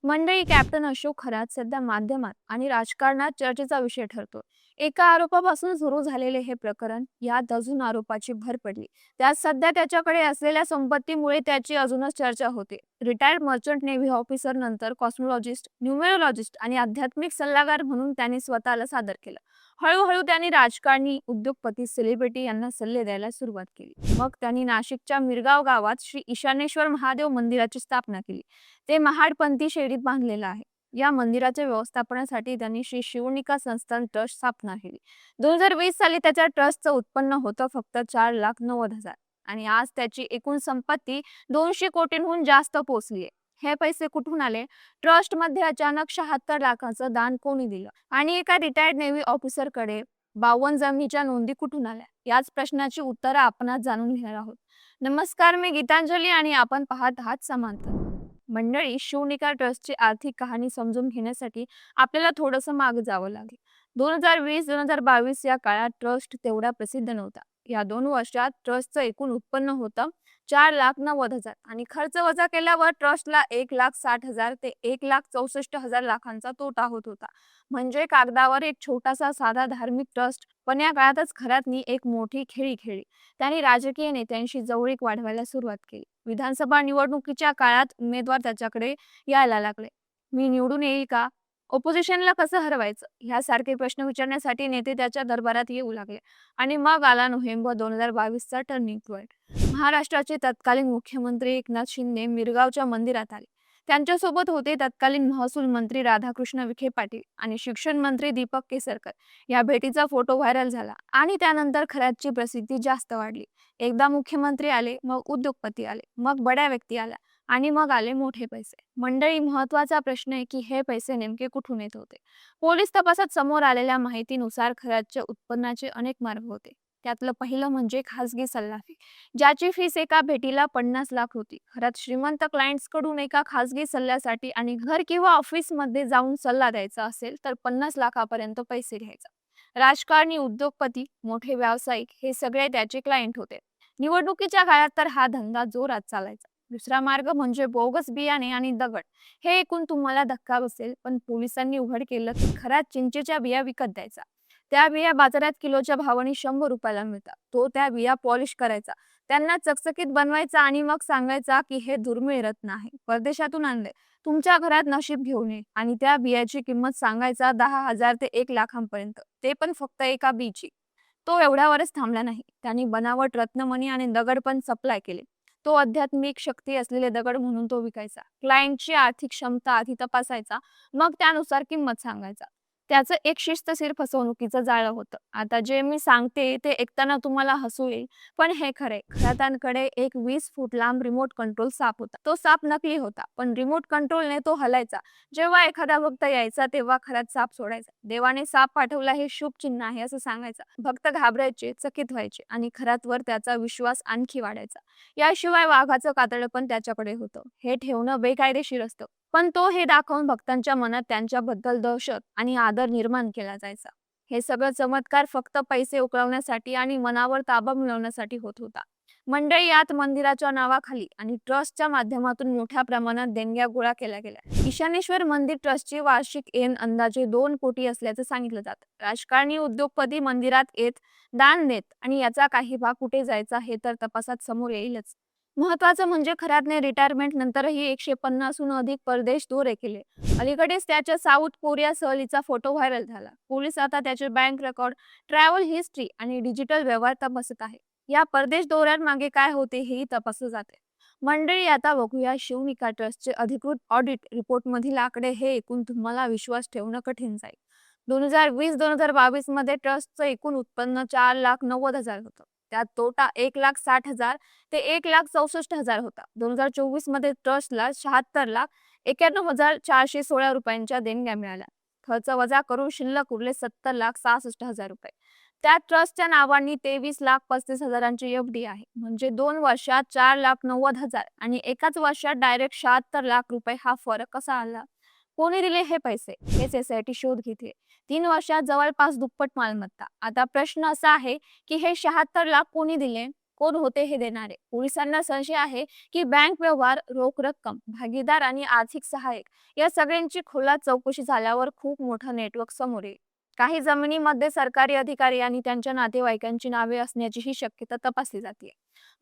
मंडळी, कॅप्टन अशोक खरात सध्या माध्यमात आणि राजकारणात चर्चेचा विषय ठरतो. एका आरोपापासून सुरू झालेले हे प्रकरण यात अजून आरोपाची भर पडली. त्यात सध्या त्याच्याकडे असलेल्या संपत्तीमुळे त्याची अजूनच चर्चा होते. रिटायर्ड मर्चंट नेव्ही ऑफिसर नंतर कॉस्मॉलॉजिस्ट, न्यूमेरोलॉजिस्ट आणि आध्यात्मिक सल्लागार म्हणून त्यांनी स्वतःला सादर केलं. हळूहळू त्यांनी राजकारणी, उद्योगपती, सेलिब्रिटी यांना सल्ले द्यायला सुरुवात केली. मग त्यांनी नाशिकच्या मिरगाव गावात श्री ईशानेश्वर महादेव मंदिराची स्थापना केली. ते महाडपंथी शैलीत बांधलेलं आहे. या मंदिराच्या व्यवस्थापनासाठी त्यांनी श्री शिवनिका संस्थान ट्रस्ट स्थापना केली. 2020 साली त्याच्या ट्रस्टचं उत्पन्न होतं फक्त 4,90,000 आणि आज त्याची एकूण संपत्ती 200 कोटींहून जास्त पोहोचली आहे. हे पैसे कुठून आले? ट्रस्टमध्ये अचानक 76 लाखाचं दान कोणी दिलं? आणि एका रिटायर्ड नेव्ही ऑफिसरकडे 52 जमिनीच्या नोंदी कुठून आल्या? याच प्रश्नाची उत्तरं आपण आज जाणून घेणार आहोत. नमस्कार, मी गीतांजली आणि आपण पाहत आहात समांतर. मंडळी, शिवनिका ट्रस्टची आर्थिक कहाणी समजून घेण्यासाठी आपल्याला थोडंसं मागे जावं लागेल. 2020-2022 या काळात ट्रस्ट तेवढा प्रसिद्ध नव्हता. या 2 वर्षात ट्रस्टचं एकूण उत्पन्न होतं 4,90,000 आणि खर्च वजा केल्यावर ट्रस्टला 1,60,000 ते 1,64,000 लाखांचा तोटा होत होता. म्हणजे कागदावर एक छोटासा साधा धार्मिक ट्रस्ट, पण या काळातच खऱ्यातनी एक मोठी खेळी खेळली. त्यांनी राजकीय नेत्यांशी जवळीक वाढवायला सुरुवात केली. विधानसभा निवडणुकीच्या काळात उमेदवार त्याच्याकडे यायला लागले. मी निवडून येईल का? ऑपोजिशनला कसं हरवायचं? ह्यासारखे प्रश्न विचारण्यासाठी नेते त्याच्या दरबारात येऊ लागले. आणि मग आला नोव्हेंबर 2022चा टर्निंग पॉइंट. महाराष्ट्राचे तत्कालीन मुख्यमंत्री एकनाथ शिंदे मिरगावच्या मंदिरात आले. त्यांच्यासोबत होते तत्कालीन महसूल मंत्री राधाकृष्ण विखे पाटील आणि शिक्षण मंत्री दीपक केसरकर. या भेटीचा फोटो व्हायरल झाला आणि त्यानंतर खऱ्याची प्रसिद्धी जास्त वाढली. एकदा मुख्यमंत्री आले, मग उद्योगपती आले, मग बड्या व्यक्ती आल्या आणि मग आले मोठे पैसे. मंडळी, महत्वाचा प्रश्न आहे की हे पैसे नेमके कुठून येत होते? पोलीस तपासात समोर आलेल्या माहितीनुसार खऱ्याच्या उत्पन्नाचे अनेक मार्ग होते. त्यातलं पहिलं म्हणजे खासगी सल्ला फी, ज्याची फीस एका भेटीला 50 लाख होती. खरंच श्रीमंत क्लायंट्स कडून एका खासगी सल्ल्यासाठी आणि घर किंवा ऑफिस मध्ये जाऊन सल्ला द्यायचा असेल तर 50 लाखापर्यंत पैसे घ्यायचा. राजकारणी, उद्योगपती, मोठे व्यावसायिक हे सगळे त्याचे क्लायंट होते. निवडणुकीच्या काळात तर हा धंदा जोरात चालायचा. दुसरा मार्ग म्हणजे बोगस बियाणे आणि दगड. हे ऐकून तुम्हाला धक्का बसेल, पण पोलिसांनी उघड केलं की खऱ्याच चिंचेच्या बिया विकत द्यायचा. त्या बिया बाजारात किलोच्या भावाने 100 रुपयाला मिळतात. तो त्या बिया पॉलिश करायचा, त्यांना चकचकीत बनवायचा आणि मग सांगायचा की हे दुर्मिळ रत्न आहे, परदेशातून आणले, तुमच्या घरात नशीब घेऊन ये. आणि त्या बियाची किंमत सांगायचा 10,000 ते 1,00,000पर्यंत, ते पण फक्त एका बीची. तो एवढ्यावरच थांबला नाही. त्यांनी बनावट रत्नमणी आणि दगड पण सप्लाय केले. तो आध्यात्मिक शक्ती असलेले दगड म्हणून तो विकायचा. क्लायंटची आर्थिक क्षमता आधी तपासायचा, मग त्यानुसार किंमत सांगायचा. त्याचं एक शिस्तशीर फसवणुकीचं जाळं होतं. आता जे मी सांगते ते ऐकताना तुम्हाला हसू येईल, पण हे खरे. खरातांकडे एक 20 फूट लांब रिमोट कंट्रोल साप होता. तो साप नकली होता, पण रिमोट कंट्रोलने तो हलायचा. जेव्हा एखादा भक्त यायचा तेव्हा खरात साप सोडायचा. देवाने साप पाठवला, हे शुभ चिन्ह आहे असं सांगायचा. भक्त घाबरायचे, चकित व्हायचे आणि खरातवर त्याचा विश्वास आणखी वाढायचा. याशिवाय वाघाचं कातडं पण त्याच्याकडे होतं. हे ठेवणं बेकायदेशीर असतं, पण तो हे दाखवून भक्तांच्या मनात त्यांच्याबद्दल दहशत आणि आदर निर्माण केला जायचा. हे सगळं चमत्कार फक्त पैसे उकळवण्यासाठी आणि मनावर ताबा मिळवण्यासाठी होत होता. मंडळी, यात मंदिराच्या नावाखाली आणि ट्रस्टच्या माध्यमातून मोठ्या प्रमाणात देणग्या गोळा केल्या गेल्या. ईशानेश्वर मंदिर ट्रस्टची वार्षिक येण अंदाजे 2 कोटी असल्याचं सांगितलं जातं. राजकारणी, उद्योगपती मंदिरात येत, दान देत आणि याचा काही भाग कुठे जायचा हे तर तपासात समोर येईलच. महत्वाचं म्हणजे खऱ्यातने रिटायरमेंट नंतरही 150हून अधिक परदेश दौरे केले. अलीकडेच त्याच्या साऊथ कोरिया सहलीचा फोटो व्हायरल झाला. पोलीस आता त्याचे बँक रेकॉर्ड, ट्रॅव्हल हिस्ट्री आणि डिजिटल व्यवहार तपासत आहे. या परदेश दौऱ्यांमागे काय होते हेही तपासलं जाते. मंडळी, आता बघूया शिवनिका ट्रस्टचे अधिकृत ऑडिट रिपोर्ट मधील आकडे. हे ऐकून तुम्हाला विश्वास ठेवणं कठीण जाईल. 2020-2022 मध्ये ट्रस्टचं एकूण उत्पन्न 4,90,000 होतं. त्यात तोटा 1,60,000 ते 1,64,000 होता. 2024 मध्ये ट्रस्टला 76,91,416 रुपयांच्या देणग्या मिळाल्या. खर्च वजा करून शिल्लक उरले 70,66,000 रुपये. त्यात ट्रस्टच्या नावानी 23,35,000ची एफडी आहे. म्हणजे 2 वर्षात 4,90,000 आणि एकाच वर्षात डायरेक्ट 76 लाख रुपये. हा फरक कसा आला? कोणी दिले हे पैसे? हेच एसआयटी शोध घेते. 3 वर्षात जवळपास दुप्पट मालमत्ता. आता प्रश्न असा आहे की हे 76 लाख कोणी दिले? कोण होते हे देणारे. पोलिसांना संशय आहे की बँक व्यवहार, रोख रक्कम, भागीदार आणि आर्थिक सहाय्यक या सगळ्यांची खोलात चौकशी झाल्यावर खूप मोठं नेटवर्क समोर येईल. काही जमिनीमध्ये सरकारी अधिकारी आणि त्यांच्या नातेवाईकांची नावे असण्याचीही शक्यता तपासली जाते.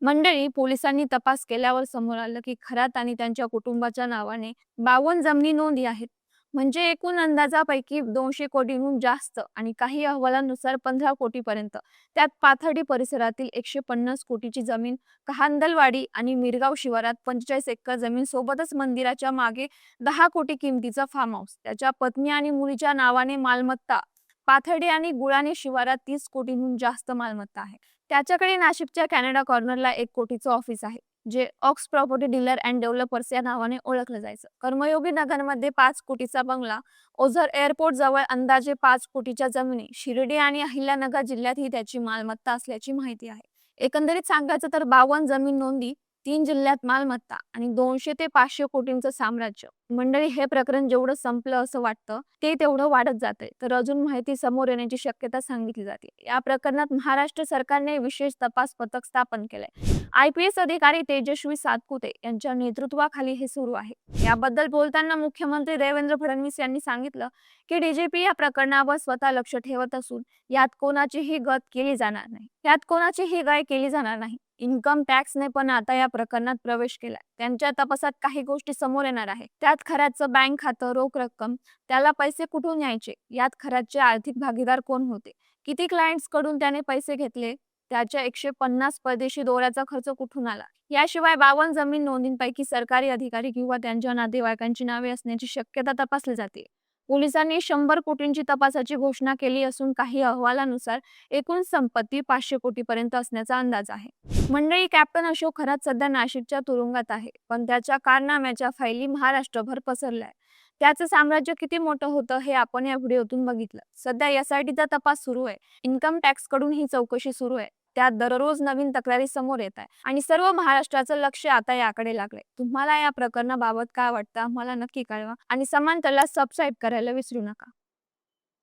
मंडळी, पोलिसांनी तपास केल्यावर समोर आलं की खरात आणि त्यांच्या कुटुंबाच्या नावाने 52 जमिनी नोंदी आहेत. म्हणजे एकूण अंदाजापैकी 200 कोटींहून जास्त आणि काही अहवालांनुसार 15 कोटीपर्यंत. त्यात पाथर्डी परिसरातील 150 कोटीची जमीन, कहांदलवाडी आणि मिरगाव शिवारात 45 एकर जमीन सोबतच मंदिराच्या मागे 10 कोटी किमतीचा फार्म हाऊस, त्याच्या पत्नी आणि मुलीच्या नावाने मालमत्ता. पाथर्डी आणि गुळाणे शिवारात 30 कोटींहून जास्त मालमत्ता आहे. त्याच्याकडे नाशिकच्या कॅनडा कॉर्नरला 1 कोटीचं ऑफिस आहे, जे Ox property dealer and developers या नावाने ओळखलं जायचं. कर्मयोगी नगरमध्ये 5 कोटीचा बंगला, ओझर एअरपोर्ट जवळ अंदाजे 5 कोटीच्या जमिनी, शिर्डी आणि अहिल्यानगर जिल्ह्यातही त्याची मालमत्ता असल्याची माहिती आहे. एकंदरीत सांगायचं तर 52 जमीन नोंदी, 3 जिल्ह्यात मालमत्ता आणि 200 ते 500 कोटींचं साम्राज्य. मंडळी, हे प्रकरण जेवढं संपलं असं वाटतं ते तेवढं वाढत जातंय, तर अजून माहिती समोर येण्याची शक्यता सांगितली जाते. या प्रकरणात महाराष्ट्र सरकारने विशेष तपास पथक स्थापन केलंय. IPS अधिकारी तेजस्वी सातपुते यांच्या नेतृत्वाखाली हे सुरू आहे. याबद्दल बोलताना मुख्यमंत्री देवेंद्र फडणवीस यांनी सांगितलं की DGP या प्रकरणावर स्वतः लक्ष ठेवत असून यात कोणाचीही गाय केली जाणार नाही. इन्कम टॅक्सने पण आता या प्रकरणात प्रवेश केलाय. त्यांच्या तपासात काही गोष्टी समोर येणार आहे. त्यात खऱ्याचं बँक खातं, रोख रक्कम, त्याला पैसे कुठून यायचे, यात खऱ्याचे आर्थिक भागीदार कोण होते, किती क्लायंट्स कडून त्याने पैसे घेतले, त्याच्या 150 परदेशी दौऱ्याचा खर्च कुठून आला. याशिवाय 52 जमीन नोंदींपैकी सरकारी अधिकारी किंवा त्यांच्या नातेवाईकांची नावे असण्याची शक्यता तपासली जाते. पोलिसांनी 100 कोटींची तपासाची घोषणा केली असून काही अहवालानुसार एकूण संपत्ती 500 कोटीपर्यंत असण्याचा अंदाज आहे. मंडळी, कॅप्टन अशोक खरात सध्या नाशिकच्या तुरुंगात आहे, पण त्याच्या कारनाम्याच्या फायली महाराष्ट्रभर पसरल्या. त्याचं साम्राज्य किती मोठं होतं हे आपण या व्हिडिओतून बघितलं. सध्या SITचा तपास सुरू आहे. इन्कम टॅक्स कडून ही चौकशी सुरू आहे. त्यात दररोज नवीन तक्रारी समोर येत आहे आणि सर्व महाराष्ट्राचं लक्ष आता याकडे लागलंय. तुम्हाला या प्रकरणाबाबत काय वाटतं, मला नक्की कळवा आणि समांतरला सबस्क्राईब करायला विसरू नका.